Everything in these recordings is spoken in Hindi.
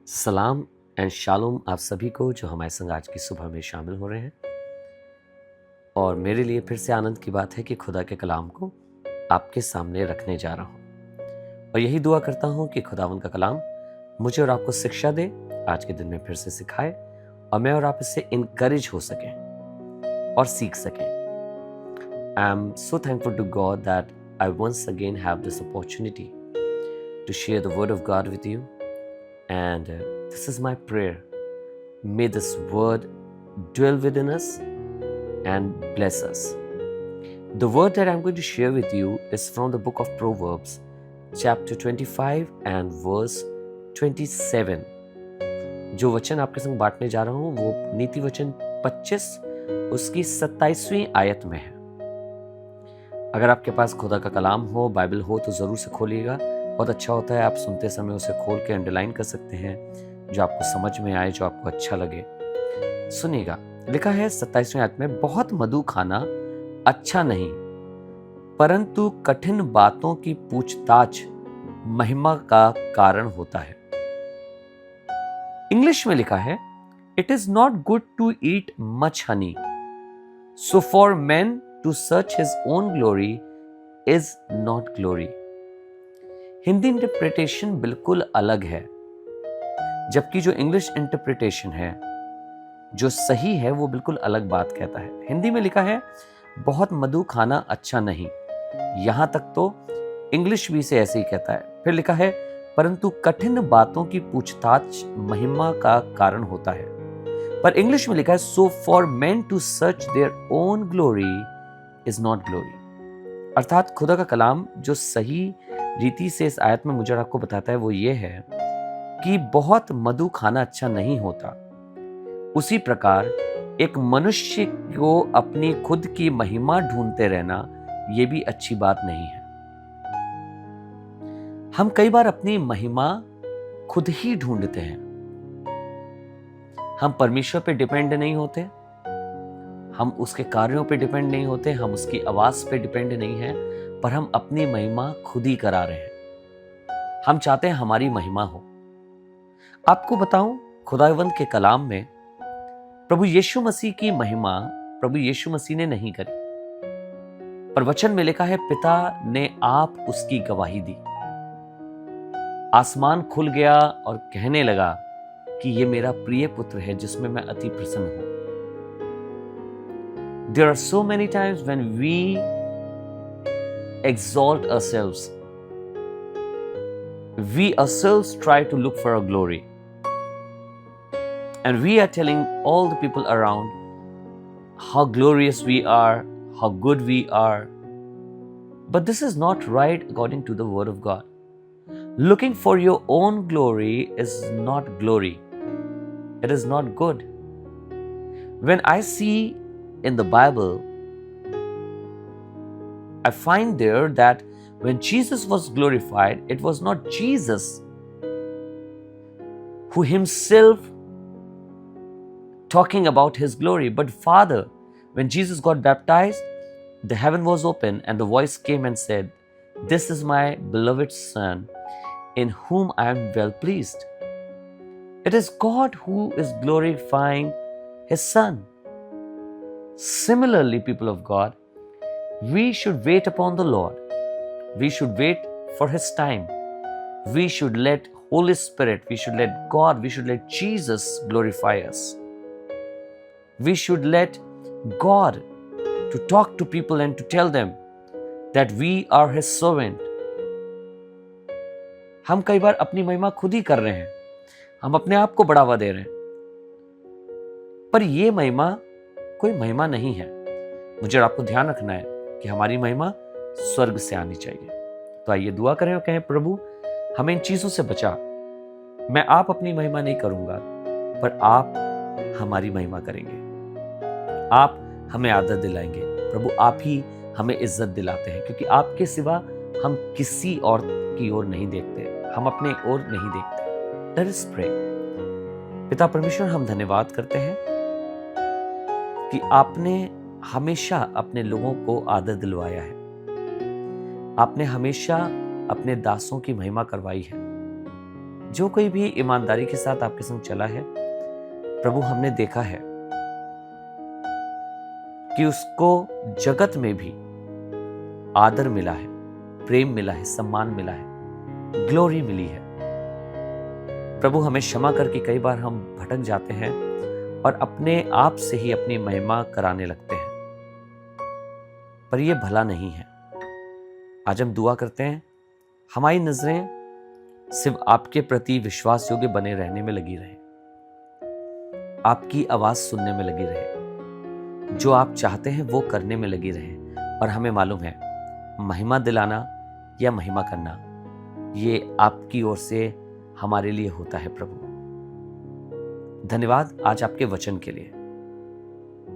सलाम एंड शालोम आप सभी को जो हमारे संग आज की सुबह में शामिल हो रहे हैं। और मेरे लिए फिर से आनंद की बात है कि खुदा के कलाम को आपके सामने रखने जा रहा हूँ और यही दुआ करता हूँ कि खुदावन का कलाम मुझे और आपको शिक्षा दे, आज के दिन में फिर से सिखाए और मैं और आप इससे इनकरेज हो सकें और सीख सकें। I am so thankful to God that I once again have this opportunity to share the word of God with you. And this is my prayer. May this word dwell within us and bless us. The word that I'm going to share with you is from the book of Proverbs, chapter 25 and verse 27. जो वचन आपके संग बांटने जा रहा हूँ वो नीति वचन 25 उसकी 27वीं आयत में है। अगर आपके पास खुदा का कलाम हो, बाइबल हो तो ज़रूर से खोलिएगा। बहुत अच्छा होता है, आप सुनते समय उसे खोल के अंडरलाइन कर सकते हैं, जो आपको समझ में आए, जो आपको अच्छा लगे। सुनिएगा, लिखा है 27वें आयत में, बहुत मधु खाना अच्छा नहीं, परंतु कठिन बातों की पूछताछ महिमा का कारण होता है। इंग्लिश में लिखा है, it is not good to eat much honey, so for man to search his own glory is not glory. Hindi interpretation बिल्कुल अलग है, जबकि जो इंग्लिश इंटरप्रिटेशन है जो सही है वो बिल्कुल अलग बात कहता है। हिंदी में लिखा है बहुत मधु खाना अच्छा नहीं, यहां तक तो इंग्लिश भी इसे ऐसे ही कहता है। फिर लिखा है परंतु कठिन बातों की पूछताछ महिमा का कारण होता है, पर इंग्लिश में लिखा है so for man to search their own glory is not glory. अर्थात खुदा का कलाम जो सही रीति से इस आयत में मुझे आपको बताता है वो ये है कि बहुत मधु खाना अच्छा नहीं होता। उसी प्रकार एक मनुष्य को अपनी खुद की महिमा ढूंढते रहना ये भी अच्छी बात नहीं है। हम कई बार अपनी महिमा खुद ही ढूंढते हैं। हम परमेश्वर पे डिपेंड नहीं होते, हम उसके कार्यों पे डिपेंड नहीं होते, हम उसकी आवाज पे डिपेंड नहीं है, पर हम अपनी महिमा खुद ही करा रहे हैं। हम चाहते हैं हमारी महिमा हो। आपको बताऊं, खुदावंद के कलाम में प्रभु यीशु मसीह की महिमा प्रभु यीशु मसीह ने नहीं करी, पर वचन में लिखा है पिता ने आप उसकी गवाही दी। आसमान खुल गया और कहने लगा कि ये मेरा प्रिय पुत्र है जिसमें मैं अति प्रसन्न हूं। There are so many times when we exalt ourselves. We ourselves try to look for our glory. And we are telling all the people around how glorious we are, how good we are. But this is not right according to the word of God. Looking for your own glory is not glory. It is not good. When I see in the Bible, I find there that when Jesus was glorified, it was not Jesus who himself talking about his glory, but Father. When Jesus got baptized, the heaven was open and the voice came and said, "This is my beloved Son, in whom I am well pleased." It is God who is glorifying his Son. Similarly, people of God, we should wait upon the Lord. We should wait for his time. We should let Holy Spirit, we should let God, we should let Jesus glorify us. We should let God to talk to people and to tell them that we are his servant. हम कई बार अपनी महिमा खुद ही कर रहे हैं, हम अपने आप को बढ़ावा दे रहे हैं, पर यह महिमा कोई महिमा नहीं है। मुझे आपको ध्यान रखना है कि हमारी महिमा स्वर्ग से आनी चाहिए। तो आइए दुआ करें और कहें, प्रभु हमें इन चीजों से बचा। मैं आप अपनी महिमा नहीं करूंगा, पर आप हमारी महिमा करेंगे, आप हमें आदर दिलाएंगे। प्रभु आप ही हमें इज्जत दिलाते हैं, क्योंकि आपके सिवा हम किसी और की ओर नहीं देखते, हम अपने ओर नहीं देखते। Let us pray. पिता परमेश्वर, हम धन्यवाद करते हैं कि आपने हमेशा अपने लोगों को आदर दिलवाया है। आपने हमेशा अपने दासों की महिमा करवाई है। जो कोई भी ईमानदारी के साथ आपके संग चला है, प्रभु हमने देखा है कि उसको जगत में भी आदर मिला है, प्रेम मिला है, सम्मान मिला है, ग्लोरी मिली है। प्रभु हमें क्षमा करके कई बार हम भटक जाते हैं और अपने आप से ही अपनी महिमा कराने लगते हैं, पर यह भला नहीं है। आज हम दुआ करते हैं, हमारी नजरें सिर्फ आपके प्रति विश्वास योग्य बने रहने में लगी रहे, आपकी आवाज सुनने में लगी रहे, जो आप चाहते हैं वो करने में लगी रहे। और हमें मालूम है, महिमा दिलाना या महिमा करना ये आपकी ओर से हमारे लिए होता है। प्रभु धन्यवाद आज आपके वचन के लिए।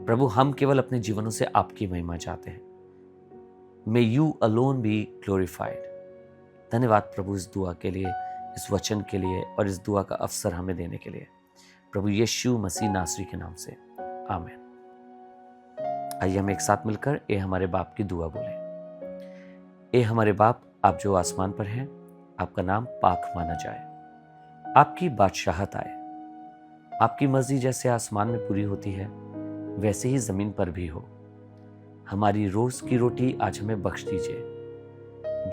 प्रभु हम केवल अपने जीवनों से आपकी महिमा चाहते हैं। May you alone be glorified। धन्यवाद प्रभु इस दुआ के लिए, इस वचन के लिए और इस दुआ का अवसर हमें देने के लिए, प्रभु यीशु मसीह नासरी के नाम से, आमीन। आइए हम एक साथ मिलकर ए हमारे बाप की दुआ बोले। ए हमारे बाप, आप जो आसमान पर हैं, आपका नाम पाक माना जाए, आपकी बादशाहत आए, आपकी मर्जी जैसे आसमान में पूरी होती है वैसे ही जमीन पर भी हो। हमारी रोज की रोटी आज हमें बख्श दीजिए।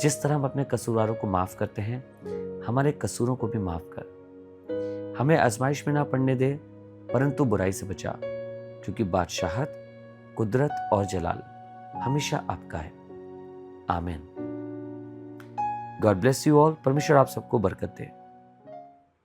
जिस तरह हम अपने कसूरवारों को माफ करते हैं, हमारे कसूरों को भी माफ कर। हमें आजमाइश में ना पड़ने दे, परंतु बुराई से बचा, क्योंकि बादशाहत, कुदरत और जलाल हमेशा आपका है। आमीन। God bless you all. परमेश्वर आप सबको बरकत दे।